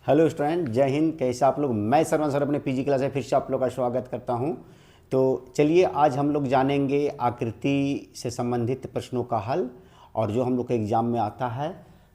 Hello student, जय हिंद। कैसे आप लोग? मैं सरवन सर अपने पीजी क्लास में फिर से आप लोग का स्वागत करता हूं। तो चलिए आज हम लोग जानेंगे आकृति से संबंधित प्रश्नों का हल, और जो हम लोग के एग्जाम में आता है।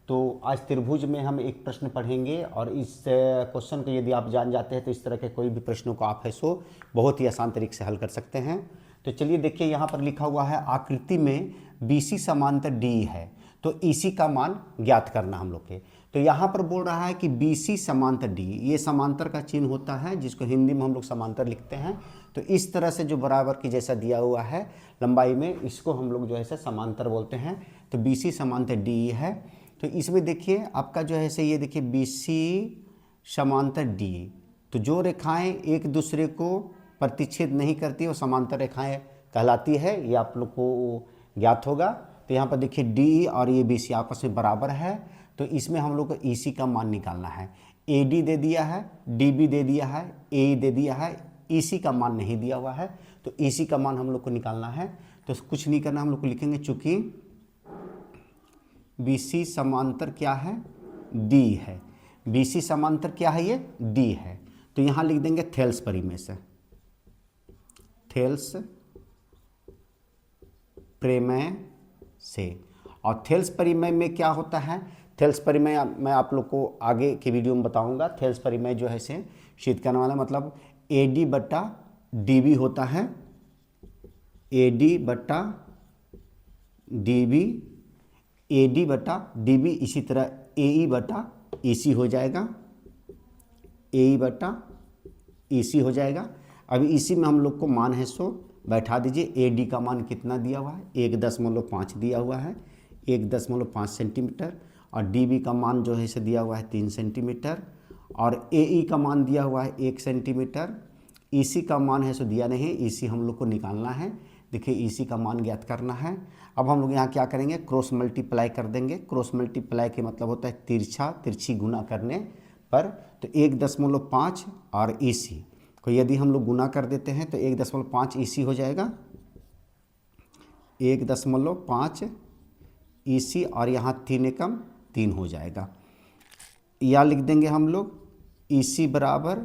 तो आज त्रिभुज में हम एक प्रश्न पढ़ेंगे, और इस क्वेश्चन को यदि आप जान जाते हैं तो इस तरह के कोई भी प्रश्नों को आप है सो बहुत ही आसान तरीके से हल कर सकते हैं। तो चलिए देखिए, यहाँ पर लिखा हुआ है आकृति में BC समांतर डी है, तो EC का मान ज्ञात करना हम लोग के। तो यहाँ पर बोल रहा है कि BC समांतर D, ये समांतर का चिन्ह होता है जिसको हिंदी में हम लोग समांतर लिखते हैं। तो इस तरह से जो बराबर की जैसा दिया हुआ है लंबाई में, इसको हम लोग जो है समांतर बोलते हैं। तो BC समांतर D है। तो इसमें देखिए आपका जो है ये देखिए BC समांतर D, तो जो रेखाएं एक दूसरे को प्रतिच्छेद नहीं करती वो समांतर रेखाएं कहलाती है, ये आप लोग को ज्ञात होगा। तो यहाँ पर देखिए D और ये BC आपस में बराबर है, तो इसमें हम लोग को EC का मान निकालना है। AD दे दिया है, DB दे दिया है, AE दे दिया है, EC का मान नहीं दिया हुआ है। तो EC का मान हम लोग को निकालना है। तो कुछ नहीं करना, हम लोग को लिखेंगे चूंकि BC समांतर क्या है, D है। BC समांतर क्या है, ये D है। तो यहाँ लिख देंगे थेल्स परिमेय से, थेल्स प्रमेय से। और थेल्स परिमेय में क्या होता है, थेल्स परिमेय मैं आप लोग को आगे के वीडियो में बताऊंगा। थेल्स परिमेय जो है सिद्ध करने वाला मतलब AD बटा DB होता है, AD बटा DB, AD बटा DB, इसी तरह AE बटा EC हो जाएगा, AE बटा EC हो जाएगा। अभी इसी में हम लोग को मान है सो बैठा दीजिए। AD का मान कितना दिया हुआ है, 1.5 दिया हुआ है, 1.5 सेंटीमीटर। और DB का मान जो है इसे दिया हुआ है 3 सेंटीमीटर, और AE का मान दिया हुआ है 1 सेंटीमीटर। EC का मान है सो दिया नहीं है, EC हम लोग को निकालना है। देखिए EC का मान ज्ञात करना है। अब हम लोग यहाँ क्या करेंगे, क्रॉस मल्टीप्लाई कर देंगे। क्रॉस मल्टीप्लाई के मतलब होता है तिरछी गुना करने पर। तो 1.5 और EC को यदि हम लोग गुना कर देते हैं तो 1.5 EC हो जाएगा, 1.5 EC, और यहाँ 3 एकम 3 हो जाएगा। या लिख देंगे हम लोग EC बराबर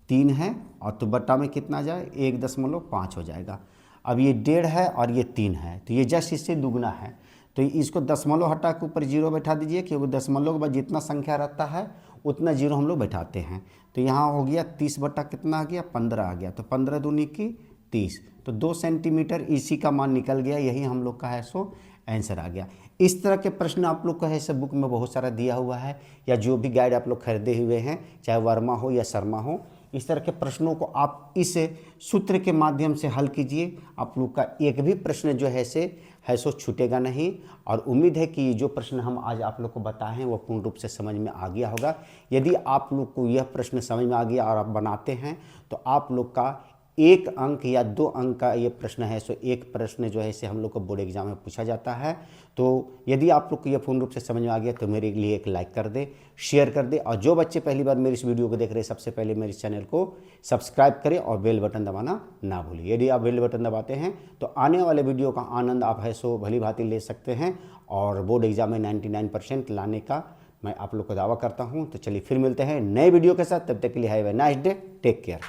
3 है, और तो बट्टा में कितना जाए, 1.5 हो जाएगा। अब ये 1.5 है और ये 3 है, तो ये जस्ट इससे दुगना है। तो इसको दशमलव हटा के ऊपर 0 बैठा दीजिए, क्योंकि दशमलव के बाद जितना संख्या रहता है उतना 0 हम लोग बैठाते हैं। तो यहाँ हो गया 30 बटा कितना आ गया, 15 आ गया। तो 15 दूनी की 30, तो 2 सेंटीमीटर EC का मान निकल गया। यही हम लोग का है सो आंसर आ गया। इस तरह के प्रश्न आप लोग का है सब बुक में बहुत सारा दिया हुआ है, या जो भी गाइड आप लोग खरीदे हुए हैं, चाहे वर्मा हो या शर्मा हो, इस तरह के प्रश्नों को आप इस सूत्र के माध्यम से हल कीजिए। आप लोग का एक भी प्रश्न जो है सो छूटेगा नहीं। और उम्मीद है कि जो प्रश्न हम आज आप लोग को बताए हैं वो पूर्ण रूप से समझ में आ गया होगा। यदि आप लोग को यह प्रश्न समझ में आ गया और आप बनाते हैं तो आप लोग का 1 अंक या 2 अंक का ये प्रश्न है सो एक प्रश्न जो है हम लोग को बोर्ड एग्जाम में पूछा जाता है। तो यदि आप लोग को यह पूर्ण रूप से समझ में आ गया तो मेरे लिए एक लाइक कर दे, शेयर कर दे, और जो बच्चे पहली बार मेरे इस वीडियो को देख रहे हैं सबसे पहले मेरे चैनल को सब्सक्राइब करें और बेल बटन दबाना ना भूलिए। यदि आप बेल बटन दबाते हैं तो आने वाले वीडियो का आनंद आप है सो भली भांति ले सकते हैं, और बोर्ड एग्जाम में 99% लाने का मैं आप लोग को दावा करता हूँ। तो चलिए फिर मिलते हैं नए वीडियो के साथ, तब तक के लिए have a nice day, take care.